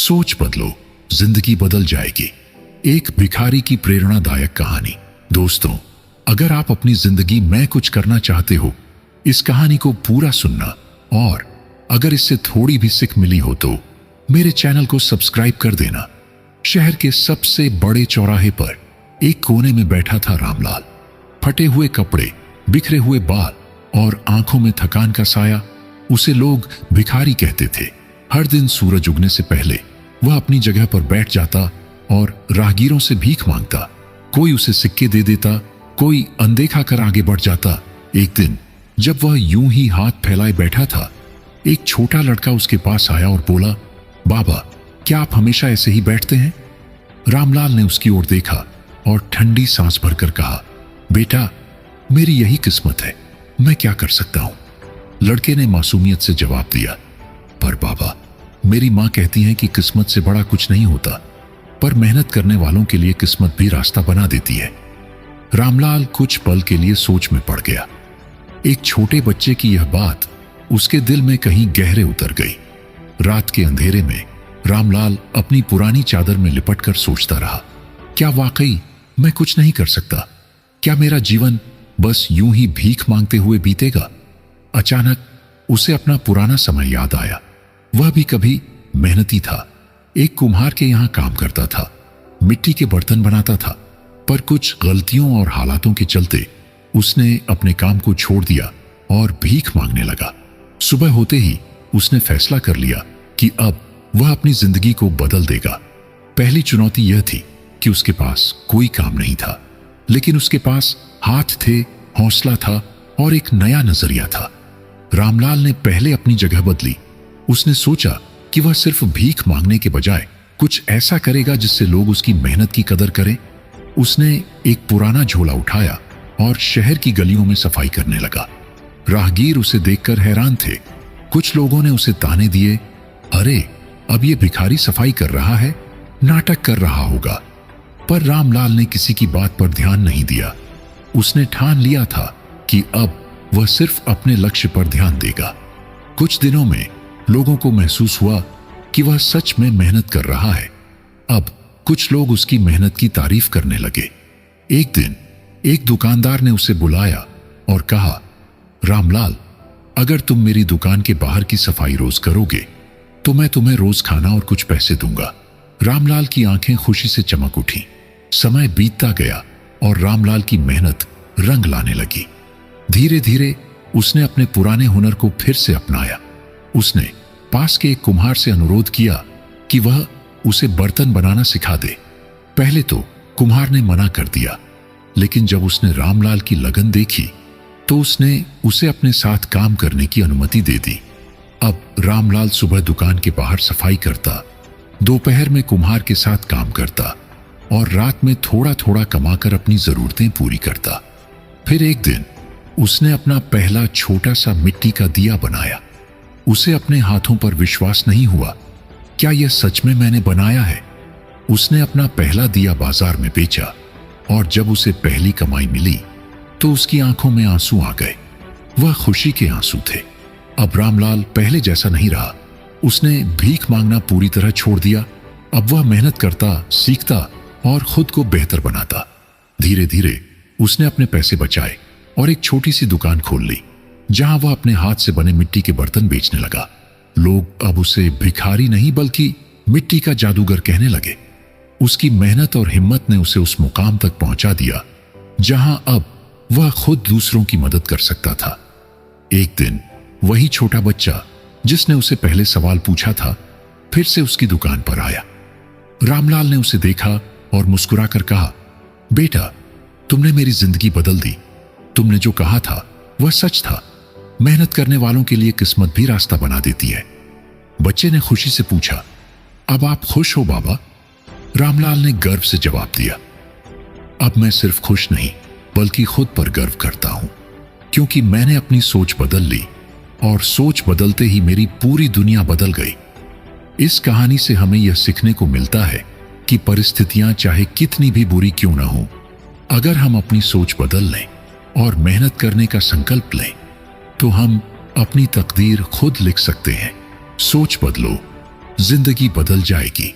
सोच बदलो, जिंदगी बदल जाएगी। एक भिखारी की प्रेरणादायक कहानी। दोस्तों, अगर आप अपनी जिंदगी में कुछ करना चाहते हो, इस कहानी को पूरा सुनना, और अगर इससे थोड़ी भी सीख मिली हो तो मेरे चैनल को सब्सक्राइब कर देना। शहर के सबसे बड़े चौराहे पर एक कोने में बैठा था रामलाल। फटे हुए कपड़े, बिखरे हुए बाल और आंखों में थकान का साया। उसे लोग भिखारी कहते थे। हर दिन सूरज उगने से पहले वह अपनी जगह पर बैठ जाता और राहगीरों से भीख मांगता। कोई उसे सिक्के दे देता, कोई अनदेखा कर आगे बढ़ जाता। एक दिन जब वह यूं ही हाथ फैलाए बैठा था, एक छोटा लड़का उसके पास आया और बोला, बाबा, क्या आप हमेशा ऐसे ही बैठते हैं? रामलाल ने उसकी ओर देखा और ठंडी सांस भरकर कहा, बेटा, मेरी यही किस्मत है, मैं क्या कर सकता हूं? लड़के ने मासूमियत से जवाब दिया, पर बाबा, मेरी मां कहती है कि किस्मत से बड़ा कुछ नहीं होता, पर मेहनत करने वालों के लिए किस्मत भी रास्ता बना देती है। रामलाल कुछ पल के लिए सोच में पड़ गया। एक छोटे बच्चे की यह बात उसके दिल में कहीं गहरे उतर गई। रात के अंधेरे में रामलाल अपनी पुरानी चादर में लिपटकर सोचता रहा, क्या वाकई मैं कुछ नहीं कर सकता? क्या मेरा जीवन बस यूं ही भीख मांगते हुए बीतेगा? अचानक उसे अपना पुराना समय याद आया। वह भी कभी मेहनती था। एक कुम्हार के यहां काम करता था, मिट्टी के बर्तन बनाता था, पर कुछ गलतियों और हालातों के चलते उसने अपने काम को छोड़ दिया और भीख मांगने लगा। सुबह होते ही उसने फैसला कर लिया कि अब वह अपनी जिंदगी को बदल देगा। पहली चुनौती यह थी कि उसके पास कोई काम नहीं था, लेकिन उसके पास हाथ थे, हौसला था और एक नया नजरिया था। रामलाल ने पहले अपनी जगह बदली। उसने सोचा कि वह सिर्फ भीख मांगने के बजाय कुछ ऐसा करेगा जिससे लोग उसकी मेहनत की कदर करें। उसने एक पुराना झोला उठाया और शहर की गलियों में सफाई करने लगा। राहगीर उसे देखकर हैरान थे। कुछ लोगों ने उसे ताने दिए, अरे, अब ये भिखारी सफाई कर रहा है, नाटक कर रहा होगा। पर रामलाल ने किसी की बात पर ध्यान नहीं दिया। उसने ठान लिया था कि अब वह सिर्फ अपने लक्ष्य पर ध्यान देगा। कुछ दिनों में लोगों को महसूस हुआ कि वह सच में मेहनत कर रहा है। अब कुछ लोग उसकी मेहनत की तारीफ करने लगे। एक दिन एक दुकानदार ने उसे बुलाया और कहा, रामलाल, अगर तुम मेरी दुकान के बाहर की सफाई रोज करोगे तो मैं तुम्हें रोज खाना और कुछ पैसे दूंगा। रामलाल की आंखें खुशी से चमक उठी। समय बीतता गया और रामलाल की मेहनत रंग लाने लगी। धीरे धीरे उसने अपने पुराने हुनर को फिर से अपनाया। उसने पास के एक कुम्हार से अनुरोध किया कि वह उसे बर्तन बनाना सिखा दे। पहले तो कुम्हार ने मना कर दिया, लेकिन जब उसने रामलाल की लगन देखी तो उसने उसे अपने साथ काम करने की अनुमति दे दी। अब रामलाल सुबह दुकान के बाहर सफाई करता, दोपहर में कुम्हार के साथ काम करता और रात में थोड़ा थोड़ा कमाकर अपनी जरूरतें पूरी करता। फिर एक दिन उसने अपना पहला छोटा सा मिट्टी का दिया बनाया। उसे अपने हाथों पर विश्वास नहीं हुआ, क्या यह सच में मैंने बनाया है? उसने अपना पहला दिया बाजार में बेचा और जब उसे पहली कमाई मिली तो उसकी आंखों में आंसू आ गए। वह खुशी के आंसू थे। अब रामलाल पहले जैसा नहीं रहा। उसने भीख मांगना पूरी तरह छोड़ दिया। अब वह मेहनत करता, सीखता और खुद को बेहतर बनाता। धीरे धीरे उसने अपने पैसे बचाए और एक छोटी सी दुकान खोल ली, जहां वह अपने हाथ से बने मिट्टी के बर्तन बेचने लगा। लोग अब उसे भिखारी नहीं बल्कि मिट्टी का जादूगर कहने लगे। उसकी मेहनत और हिम्मत ने उसे उस मुकाम तक पहुंचा दिया जहां अब वह खुद दूसरों की मदद कर सकता था। एक दिन वही छोटा बच्चा जिसने उसे पहले सवाल पूछा था, फिर से उसकी दुकान पर आया। रामलाल ने उसे देखा और मुस्कुराकर कहा, बेटा, तुमने मेरी जिंदगी बदल दी। तुमने जो कहा था वह सच था। मेहनत करने वालों के लिए किस्मत भी रास्ता बना देती है। बच्चे ने खुशी से पूछा, अब आप खुश हो बाबा? रामलाल ने गर्व से जवाब दिया, अब मैं सिर्फ खुश नहीं बल्कि खुद पर गर्व करता हूं, क्योंकि मैंने अपनी सोच बदल ली और सोच बदलते ही मेरी पूरी दुनिया बदल गई। इस कहानी से हमें यह सीखने को मिलता है कि परिस्थितियां चाहे कितनी भी बुरी क्यों न हो, अगर हम अपनी सोच बदल लें और मेहनत करने का संकल्प लें तो हम अपनी तकदीर खुद लिख सकते हैं। सोच बदलो, जिंदगी बदल जाएगी।